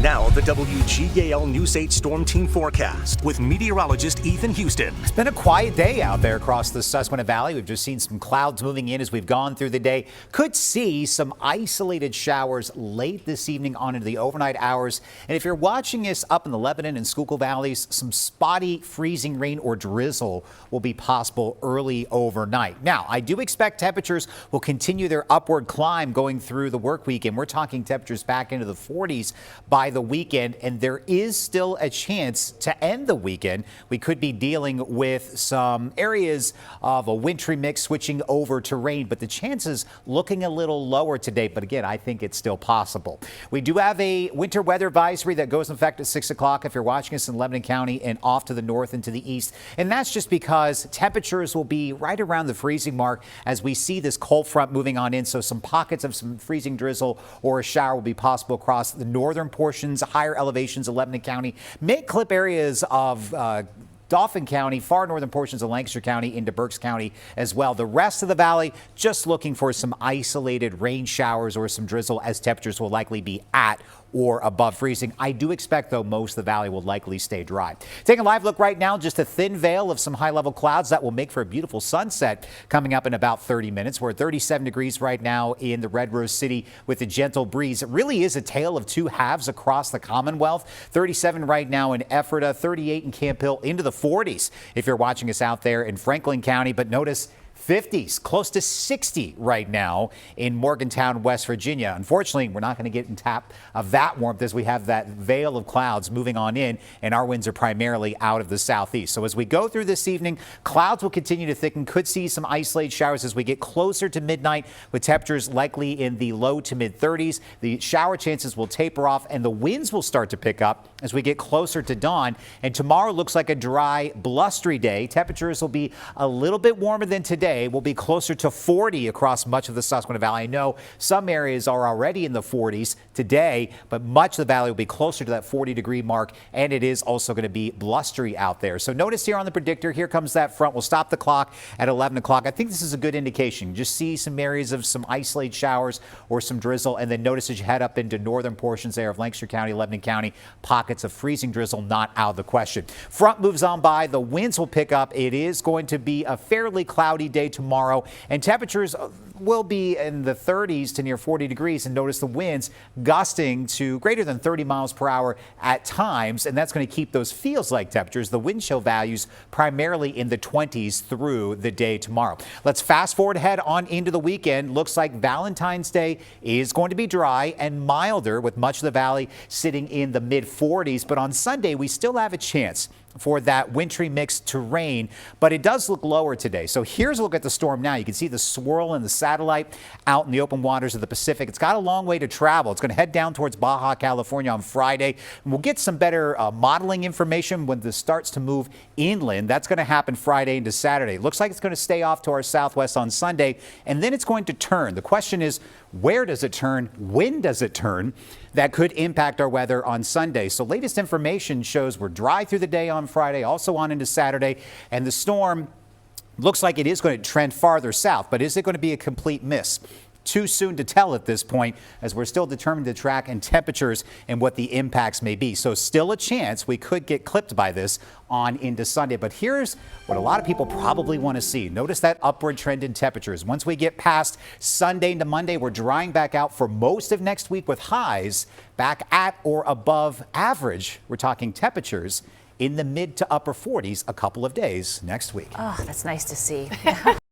Now, the WGAL News 8 Storm Team forecast with meteorologist Ethan Houston. It's been a quiet day out there across the Susquehanna Valley. We've just seen some clouds moving in as we've gone through the day. Could see some isolated showers late this evening on into the overnight hours. And if you're watching us up in the Lebanon and Schuylkill valleys, some spotty freezing rain or drizzle will be possible early overnight. Now, I do expect temperatures will continue their upward climb going through the work week, and we're talking temperatures back into the 40s by the weekend, and there is still a chance to end the weekend. We could be dealing with some areas of a wintry mix switching over to rain, but the chances looking a little lower today. But again, I think it's still possible. We do have a winter weather advisory that goes in effect at 6 o'clock if you're watching us in Lebanon County and off to the north and to the east. And that's just because temperatures will be right around the freezing mark as we see this cold front moving on in. So some pockets of some freezing drizzle or a shower will be possible across the northern portions, higher elevations of Lebanon County, mid-clip areas of Dauphin County, far northern portions of Lancaster County into Berks County as well. The rest of the valley just looking for some isolated rain showers or some drizzle as temperatures will likely be at or above freezing. I do expect, though, most of the valley will likely stay dry. Taking a live look right now, just a thin veil of some high-level clouds that will make for a beautiful sunset coming up in about 30 minutes. We're at 37 degrees right now in the Red Rose City with a gentle breeze. It really is a tale of two halves across the Commonwealth. 37 right now in Ephrata, 38 in Camp Hill, into the 40s if you're watching us out there in Franklin County. But notice 50s, close to 60 right now in Morgantown, West Virginia. Unfortunately, we're not going to get in tap of that warmth as we have that veil of clouds moving on in, and our winds are primarily out of the southeast. So as we go through this evening, clouds will continue to thicken. Could see some isolated showers as we get closer to midnight with temperatures likely in the low to mid 30s. The shower chances will taper off and the winds will start to pick up as we get closer to dawn. And tomorrow looks like a dry, blustery day. Temperatures will be a little bit warmer than today. Will be closer to 40 across much of the Susquehanna Valley. I know some areas are already in the 40s today, but much of the valley will be closer to that 40-degree mark, and it is also going to be blustery out there. So notice here on the predictor, here comes that front. We'll stop the clock at 11 o'clock. I think this is a good indication. Just see some areas of some isolated showers or some drizzle, and then notice as you head up into northern portions there of Lancaster County, Lebanon County, pockets of freezing drizzle not out of the question. Front moves on by. The winds will pick up. It is going to be a fairly cloudy day tomorrow, and temperatures will be in the 30s to near 40 degrees, and notice the winds gusting to greater than 30 miles per hour at times, and that's going to keep those feels like temperatures, the wind chill values primarily in the 20s through the day tomorrow. Let's fast forward ahead on into the weekend. Looks like Valentine's Day is going to be dry and milder with much of the valley sitting in the mid 40s, but on Sunday we still have a chance for that wintry mix to rain, but it does look lower today. So here's a look at the storm now. You can see the swirl in the satellite out in the open waters of the Pacific. It's got a long way to travel. It's going to head down towards Baja California on Friday. And we'll get some better modeling information when this starts to move inland. That's going to happen Friday into Saturday. Looks like it's going to stay off to our southwest on Sunday, and then it's going to turn. The question is, where does it turn? When does it turn? That could impact our weather on Sunday. So latest information shows we're dry through the day on Friday, also on into Saturday, and the storm looks like it is going to trend farther south, but is it going to be a complete miss? Too soon to tell at this point, as we're still determined to track and temperatures and what the impacts may be. So still a chance we could get clipped by this on into Sunday. But here's what a lot of people probably want to see. Notice that upward trend in temperatures. Once we get past Sunday into Monday, we're drying back out for most of next week with highs back at or above average. We're talking temperatures in the mid to upper 40s a couple of days next week. Oh, that's nice to see.